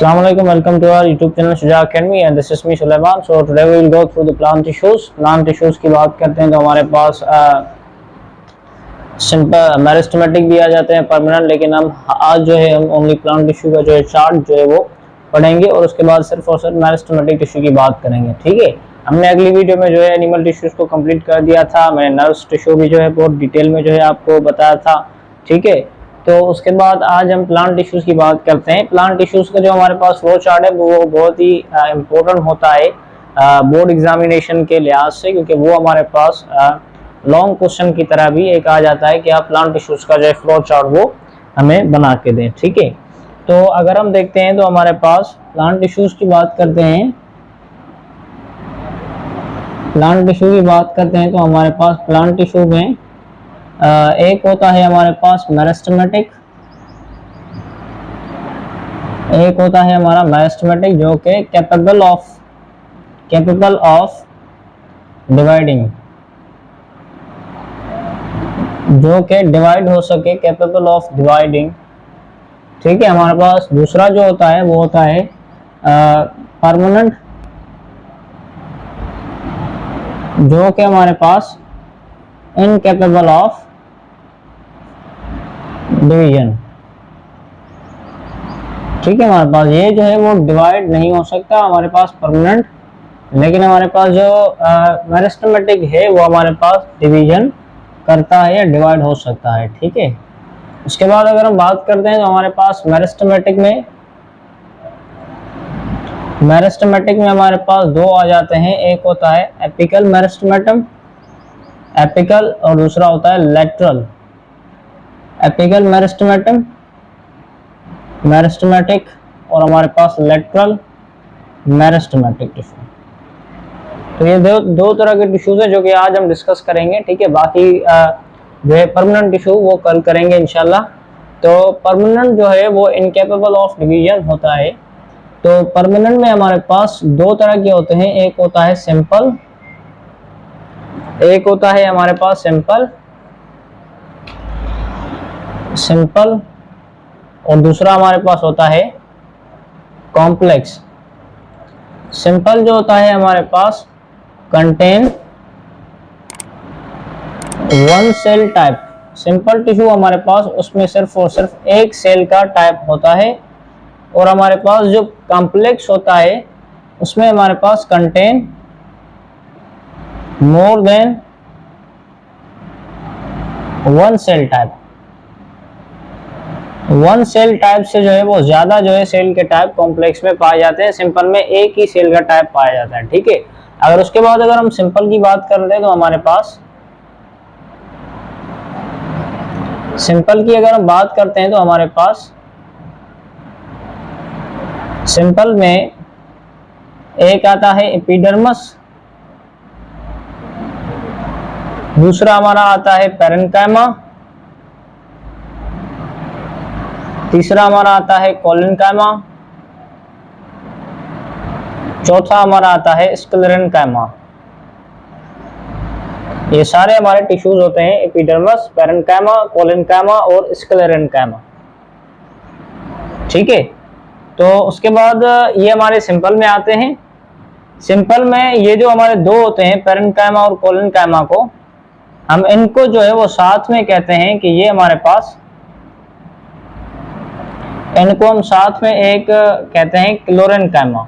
Assalamu alaikum, welcome to our YouTube channel Shuja Academy and this is me Sulaiman. So today we will go through the plant tissues. Plant tissues की बात करते हैं तो हमारे पास simple meristematic भी आ जाते हैं परमानेंट, लेकिन हम आज जो है हम ओनली प्लांट टिश्यू का जो है चार्ट जो है वो पढ़ेंगे और उसके बाद सिर्फ और सिर्फ मेरिस्टेमेटिक टिश्यू की बात करेंगे। ठीक है, हमने अगली वीडियो में जो है एनिमल टिश्यूज को कंप्लीट कर दिया था। मैंने नर्व्स टिश्यू भी जो है बहुत डिटेल में जो है आपको बताया था। ठीक है, तो उसके बाद आज हम प्लांट टिश्यूज की बात करते हैं। प्लांट टिश्यूज का जो हमारे पास फ्लो चार्ट है वो बहुत ही इम्पोर्टेंट होता है बोर्ड एग्जामिनेशन के लिहाज से, क्योंकि वो हमारे पास लॉन्ग क्वेश्चन की तरह भी एक आ जाता है कि आप प्लांट टिश्यूज का जो है फ्लो चार्ट वो हमें बना के दें। ठीक है, तो अगर हम देखते हैं तो हमारे पास प्लांट टिश्यूज की बात करते हैं। प्लांट टिश्यू की बात करते हैं तो हमारे पास प्लांट टिश्यू में एक होता है हमारे पास मेरिस्टेमेटिक, एक होता है हमारा मेरिस्टेमेटिक जो कि कैपेबल ऑफ डिवाइडिंग, जो कि डिवाइड हो सके, कैपेबल ऑफ डिवाइडिंग। ठीक है, हमारे पास दूसरा जो होता है वो होता है परमानेंट, जो कि हमारे पास इनकेपेबल ऑफ डिवीजन। ठीक है, हमारे पास ये जो है वो डिवाइड नहीं हो सकता हमारे पास परमानेंट, लेकिन हमारे पास जो मेरिस्टेमेटिक है वो हमारे पास डिवीजन करता है या डिवाइड हो सकता है। ठीक है, उसके बाद अगर हम बात करते हैं तो हमारे पास मेरिस्टेमेटिक में हमारे पास दो आ जाते हैं। एक होता है एपिकल मेरिस्टेमेटम, एपिकल, और दूसरा होता है लेटरल। एपिकल मेरिस्टेमेटिक और हमारे पास लेटरल मेरिस्टेमेटिक टिश्यू। तो ये दो तरह के टिश्यूज हैं जो कि आज हम डिस्कस करेंगे। ठीक है, बाकी जो है परमानेंट टिश्यू वो कल करेंगे इंशाल्लाह। तो परमानेंट जो है वो इनकेपेबल ऑफ डिवीजन होता है। तो परमानेंट में हमारे पास दो तरह के होते हैं, एक होता है सिंपल, एक होता है हमारे पास सिंपल और दूसरा हमारे पास होता है कॉम्प्लेक्स। सिंपल जो होता है हमारे पास contain one cell type. Simple tissue हमारे पास उसमें सिर्फ और सिर्फ एक सेल का टाइप होता है, और हमारे पास जो कॉम्प्लेक्स होता है उसमें हमारे पास contain more than one cell type. One cell type से जो है वो ज्यादा जो है सेल के टाइप कॉम्प्लेक्स में पाए जाते हैं। सिंपल में एक ही सेल का टाइप पाया जाता है। ठीक है, अगर उसके बाद अगर हम सिंपल की बात कर रहे हैं तो हमारे पास सिंपल की अगर हम बात करते हैं तो हमारे पास सिंपल में एक आता है एपिडर्मस, दूसरा हमारा आता है पैरेन्काइमा, तीसरा हमारा आता है कोलिनकाइमा, चौथा हमारा आता है स्क्लेरेन्काइमा। ये सारे हमारे टिश्यूज होते हैं, एपिडर्मस, पैरेन्काइमा, कोलिनकाइमा और स्क्लेरेन्काइमा। ठीक है, तो उसके बाद ये हमारे सिंपल में आते हैं। सिंपल में ये जो हमारे दो होते हैं पैरेन्काइमा और कोलिनकाइमा को हम इनको जो है वो साथ में कहते हैं कि ये हमारे पास, इनको हम साथ में एक कहते हैं क्लोरेन्काइमा।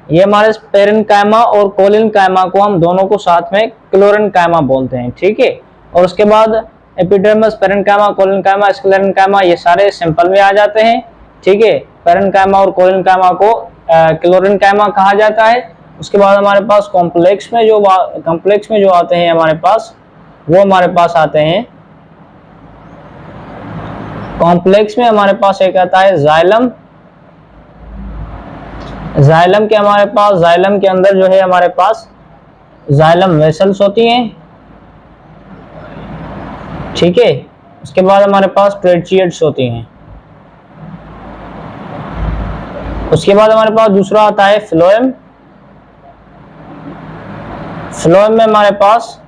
ये हमारे पैरेन्काइमा और कोलिनकाइमा को हम दोनों को साथ में क्लोरेन्काइमा बोलते हैं। ठीक है, और उसके बाद एपिडर्मस, पैरेन्काइमा, कोलिनकाइमा, स्क्लेरेन्काइमा ये सारे सिंपल में आ जाते हैं। ठीक है, पैरेन्काइमा और कोलिनकाइमा को क्लोरेन्काइमा कहा जाता है। उसके बाद हमारे पास कॉम्प्लेक्स में जो आते हैं हमारे पास, वो हमारे पास आते हैं कॉम्प्लेक्स में हमारे पास एक आता है जाइलम। जाइलम के अंदर जो है हमारे पास जाइलम वेसल्स होती हैं। ठीक है, उसके बाद हमारे पास ट्रेचिएट्स होती हैं। उसके बाद हमारे पास दूसरा आता है फ्लोएम। फ्लोएम में हमारे पास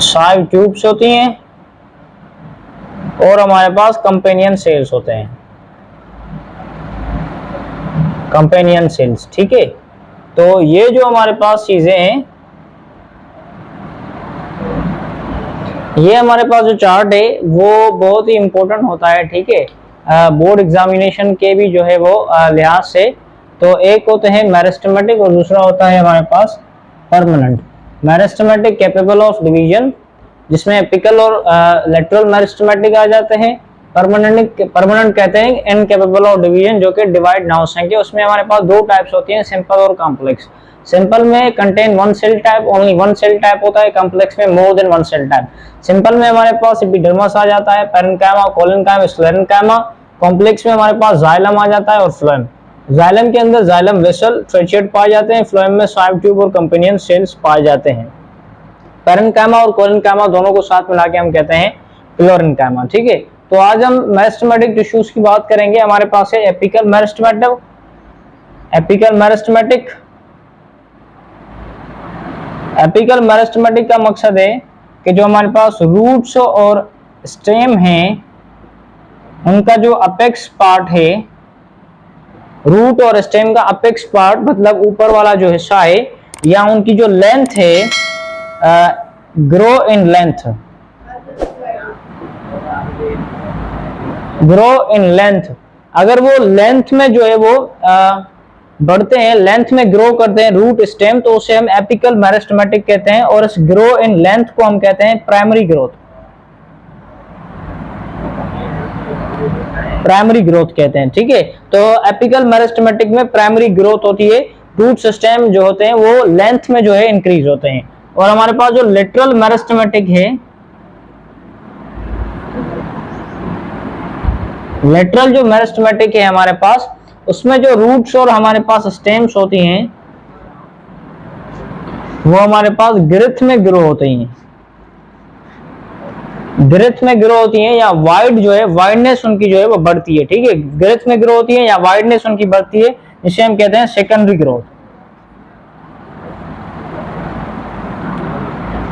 5 ट्यूब्स होती हैं। और हमारे पास कंपेनियन सेल्स होते हैं, कंपेनियन सेल्स। ठीक है, तो ये जो हमारे पास चीजें हैं, ये हमारे पास जो चार्ट है वो बहुत ही इंपॉर्टेंट होता है। ठीक है, बोर्ड एग्जामिनेशन के भी जो है वो लिहाज से। तो एक होते हैं मेरिस्टेमेटिक और दूसरा होता है हमारे पास permanent. Meristematic capable of division, जिसमें एपिकल और लेटरल मेरिस्टेमेटिक आ जाते हैं। परमानेंट कहते हैं इनकेपेबल ऑफ डिवीजन, जो कि डिवाइड ना हो सके। उसमें हमारे पास दो टाइप्स होती हैं, सिंपल और कॉम्प्लेक्स। सिंपल में contain one cell type, only one cell type होता है। कॉम्प्लेक्स में more than one cell type. Simple में हमारे पास एपिडर्मिस आ जाता है, पैरेन्काइमा, कोलेनकाइमा, स्क्लेरेन्काइमा। कॉम्प्लेक्स में हमारे पास जाइलम आ जाता है और फ्लोएम। जाइलम के अंदर जाइलम वेसल, ट्रेचेट पाए जाते हैं। फ्लोएम में स्वाइप ट्यूब और कंपेनियन सेल्स पाए जाते हैं। पैरेन्काइमा और कोलेनकाइमा दोनों को साथ मिला के हम कहते हैं प्लोरेन्काइमा। ठीक है, तो आज हम मेरिस्टेमेटिक टिश्यूज की बात करेंगे। हमारे पास है apical meristematic. Apical meristematic, apical meristematic का मकसद है कि जो हमारे पास रूट्स और स्टेम हैं, उनका जो अपेक्स पार्ट है, रूट और स्टेम का अपेक्स पार्ट मतलब ऊपर वाला जो हिस्सा है, या उनकी जो लेंथ है, grow in length, grow in length. अगर वो लेंथ में जो है वो बढ़ते हैं, लेंथ में ग्रो करते हैं रूट स्टेम, तो उसे हम एपिकल मेरिस्टेमेटिक कहते हैं। और इस ग्रो इन लेंथ को हम कहते हैं प्राइमरी ग्रोथ, प्राइमरी ग्रोथ कहते हैं। ठीक है, तो एपिकल मेरिस्टेमेटिक में प्राइमरी ग्रोथ होती है। रूट सिस्टम जो होते हैं वो लेंथ में जो है इंक्रीज होते हैं। और हमारे पास जो लेटरल मेरिस्टेमेटिक है, लेटरल जो मेरिस्टेमेटिक है हमारे पास, उसमें जो रूट्स और हमारे पास स्टेम्स होती हैं वो हमारे पास गिरथ में ग्रो होती हैं, गिरथ में ग्रो होती हैं, या वाइड जो है वाइडनेस उनकी जो है वो बढ़ती है। ठीक है, गिरथ में ग्रो होती है या वाइडनेस उनकी बढ़ती है, जिसे हम कहते हैं सेकेंडरी ग्रोथ।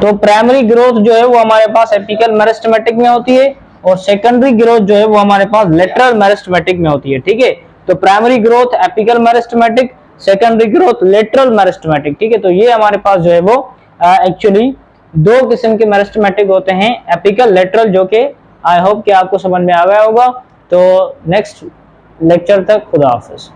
तो प्राइमरी ग्रोथ जो है वो हमारे पास एपिकल मेरिस्टेमेटिक में होती है, और सेकेंडरी ग्रोथ जो है वो हमारे पास लेटरल मेरिस्टेमेटिक में होती है। ठीक है, तो primary growth apical meristematic, secondary growth lateral meristematic. ठीक है, तो ये हमारे पास जो है वो एक्चुअली दो किस्म के मेरिस्टेमेटिक होते हैं, एपिकल, लेटरल, जो कि आई होप कि आपको समझ में आ गया होगा। तो नेक्स्ट लेक्चर तक खुदा हाफिज।